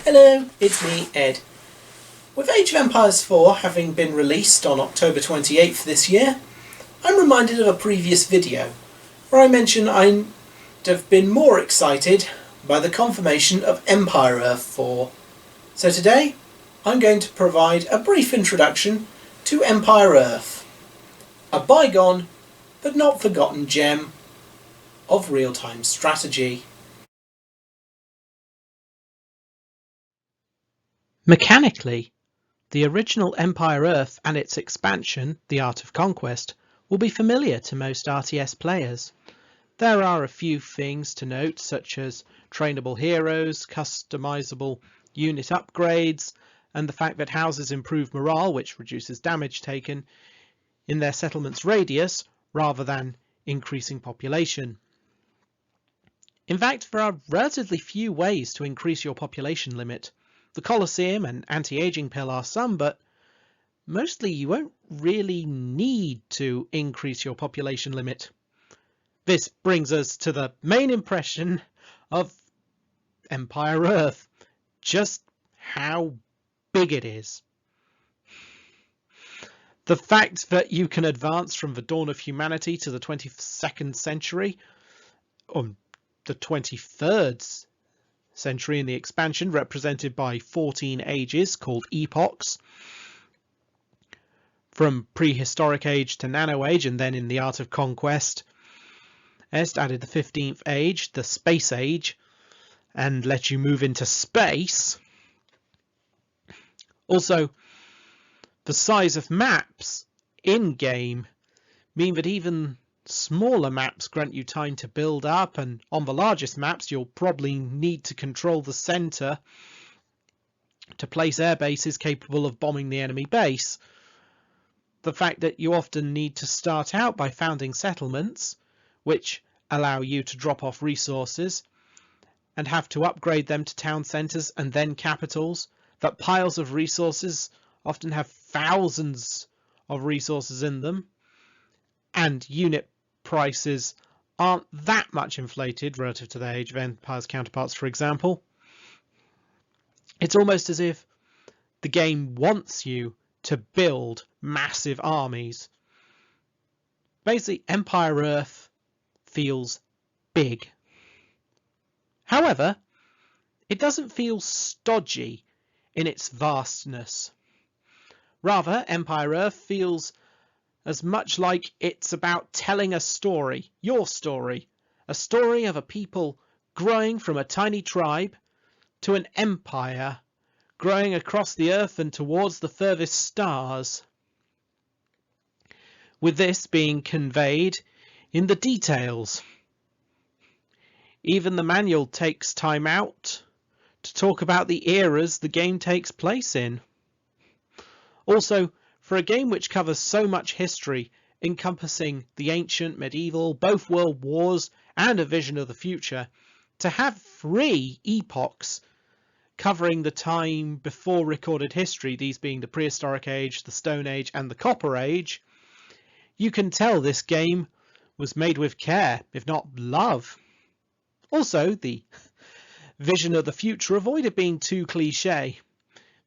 Hello, it's me, Ed. With Age of Empires 4 having been released on October 28th this year, I'm reminded of a previous video where I mentioned I'd have been more excited by the confirmation of Empire Earth 4. So today, I'm going to provide a brief introduction to Empire Earth, a bygone but not forgotten gem of real-time strategy. Mechanically, the original Empire Earth and its expansion, The Art of Conquest, will be familiar to most RTS players. There are a few things to note, such as trainable heroes, customizable unit upgrades, and the fact that houses improve morale, which reduces damage taken, in their settlement's radius rather than increasing population. In fact, there are relatively few ways to increase your population limit. The Colosseum and anti-aging pill are some, but mostly you won't really need to increase your population limit. This brings us to the main impression of Empire Earth, just how big it is. The fact that you can advance from the dawn of humanity to the 22nd century, or the 23rd century in the expansion, represented by 14 ages called epochs, from prehistoric age to nano age, and then in the Art of Conquest Est added the 15th age, the space age, and let you move into space. Also, the size of maps in game mean that even smaller maps grant you time to build up, and on the largest maps you'll probably need to control the center to place air bases capable of bombing the enemy base. The fact that you often need to start out by founding settlements, which allow you to drop off resources and have to upgrade them to town centers and then capitals, that piles of resources often have thousands of resources in them, and unit prices aren't that much inflated relative to their Age of Empires counterparts, for example. It's almost as if the game wants you to build massive armies. Basically, Empire Earth feels big. However, it doesn't feel stodgy in its vastness. Rather, Empire Earth feels as much like it's about telling a story, your story, a story of a people growing from a tiny tribe to an empire, growing across the earth and towards the furthest stars. With this being conveyed in the details. Even the manual takes time out to talk about the eras the game takes place in. Also, for a game which covers so much history, encompassing the ancient, medieval, both world wars, and a vision of the future, to have 3 epochs covering the time before recorded history, these being the prehistoric age, the Stone Age, and the Copper Age, you can tell this game was made with care, if not love. Also, the vision of the future avoided being too cliché,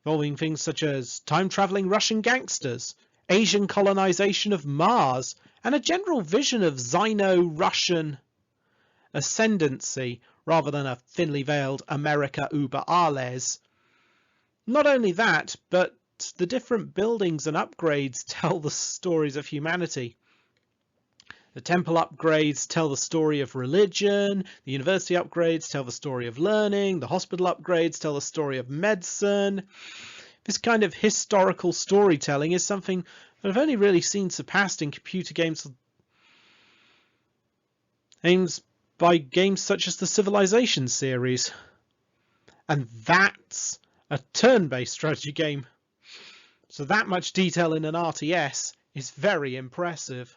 involving things such as time-travelling Russian gangsters, Asian colonization of Mars, and a general vision of Sino-Russian ascendancy, rather than a thinly veiled America über alles. Not only that, but the different buildings and upgrades tell the stories of humanity. The temple upgrades tell the story of religion, the university upgrades tell the story of learning, the hospital upgrades tell the story of medicine. This kind of historical storytelling is something that I've only really seen surpassed in computer games by games such as the Civilization series. And that's a turn-based strategy game. So that much detail in an RTS is very impressive.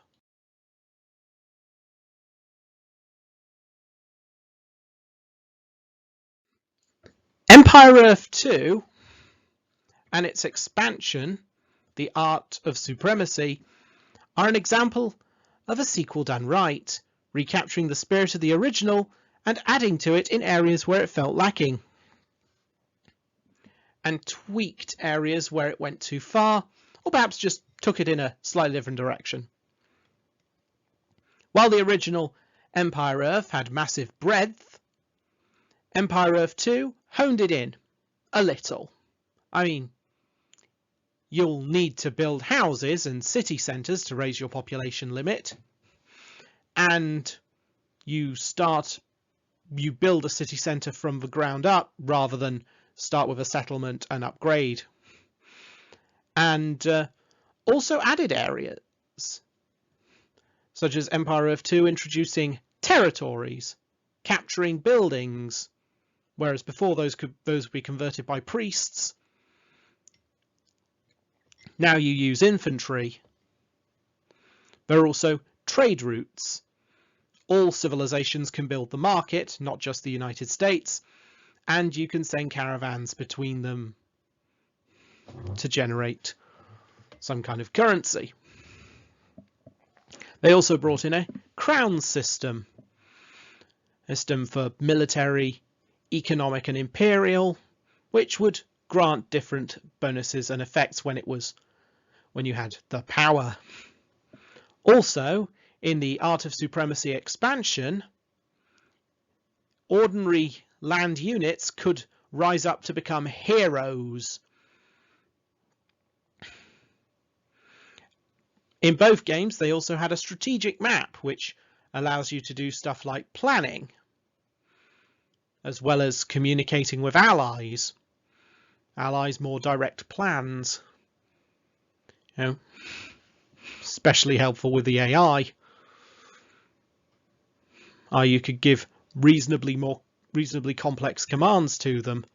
Empire Earth 2 and its expansion, The Art of Supremacy, are an example of a sequel done right, recapturing the spirit of the original and adding to it in areas where it felt lacking. and tweaked areas where it went too far, or perhaps just took it in a slightly different direction. While the original Empire Earth had massive breadth, Empire Earth 2 honed it in a little. I mean, you'll need to build houses and city centres to raise your population limit, and you build a city centre from the ground up rather than start with a settlement and upgrade. And also added areas, such as Empire Earth 2 introducing territories, capturing buildings, whereas before those would be converted by priests. Now you use infantry. There are also trade routes. All civilizations can build the market, not just the United States, and you can send caravans between them to generate some kind of currency. They also brought in a crown system for military, economic and imperial, which would grant different bonuses and effects when you had the power. Also, in the Art of Supremacy expansion, ordinary land units could rise up to become heroes. In both games, they also had a strategic map, which allows you to do stuff like planning, as well as communicating with allies. Allies' more direct plans. Especially helpful with the AI. You could give reasonably complex commands to them.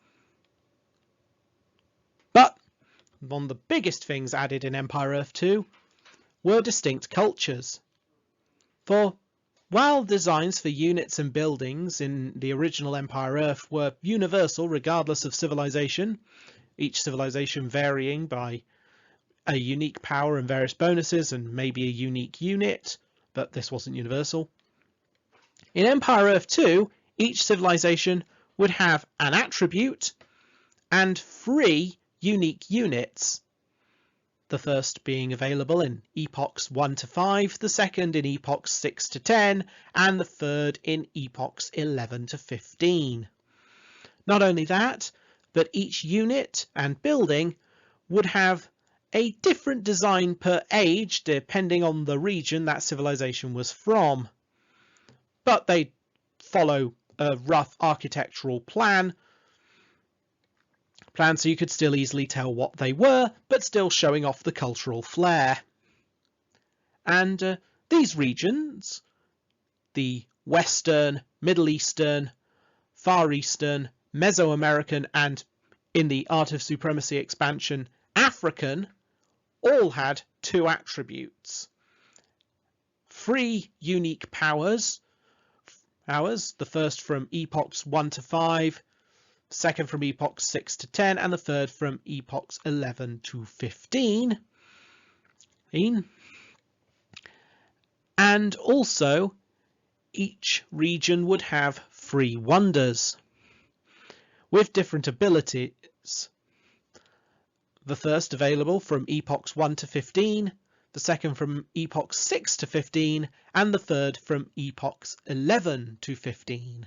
But one of the biggest things added in Empire Earth 2 were distinct cultures. For while designs for units and buildings in the original Empire Earth were universal regardless of civilization, each civilization varying by a unique power and various bonuses and maybe a unique unit, but this wasn't universal. In Empire Earth 2, each civilization would have an attribute and 3 unique units. The first being available in epochs 1 to 5, the second in epochs 6 to 10, and the third in epochs 11 to 15. Not only that, but each unit and building would have a different design per age depending on the region that civilization was from. But they follow a rough architectural plan so you could still easily tell what they were, but still showing off the cultural flair. And these regions, the Western, Middle Eastern, Far Eastern, Mesoamerican, and in the Art of Supremacy expansion, African, all had 2 attributes. 3 unique powers, the first from epochs 1 to 5, second from epochs 6 to 10, and the third from epochs 11 to 15. And also, each region would have 3 wonders with different abilities. The first available from epochs 1 to 15, the second from epochs 6 to 15, and the third from epochs 11 to 15.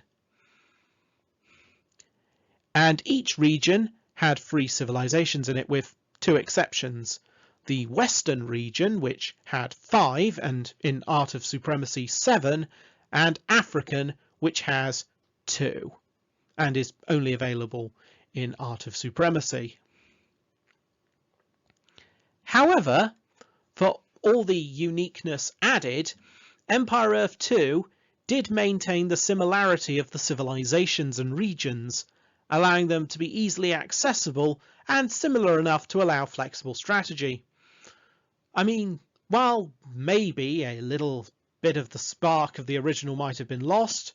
And each region had 3 civilizations in it, with 2 exceptions. The Western region, which had 5, and in Art of Supremacy 7, and African, which has 2, and is only available in Art of Supremacy. However, for all the uniqueness added, Empire Earth 2 did maintain the similarity of the civilizations and regions, allowing them to be easily accessible and similar enough to allow flexible strategy. I mean, while maybe a little bit of the spark of the original might have been lost,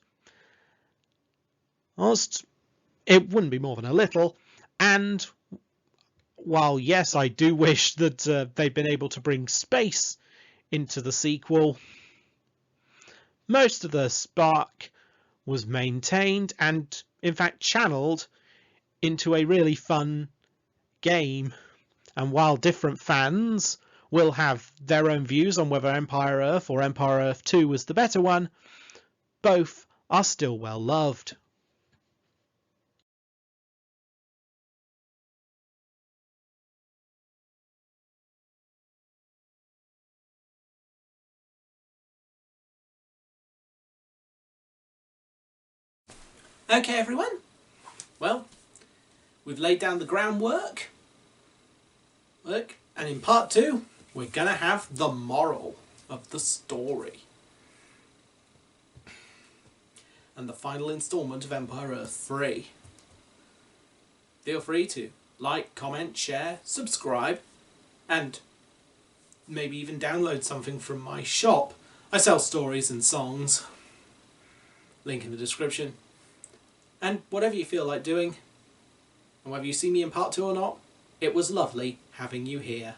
it wouldn't be more than a little, and while yes, I do wish that they'd been able to bring space into the sequel, most of the spark was maintained and in fact channeled into a really fun game. And while different fans will have their own views on whether Empire Earth or Empire Earth 2 was the better one, both are still well loved. Okay everyone, well, we've laid down the groundwork. Look, and in part 2, we're going to have the moral of the story. And the final instalment of Empire Earth 3. Feel free to like, comment, share, subscribe, and maybe even download something from my shop. I sell stories and songs. Link in the description. And whatever you feel like doing, and whether you see me in part 2 or not, it was lovely having you here.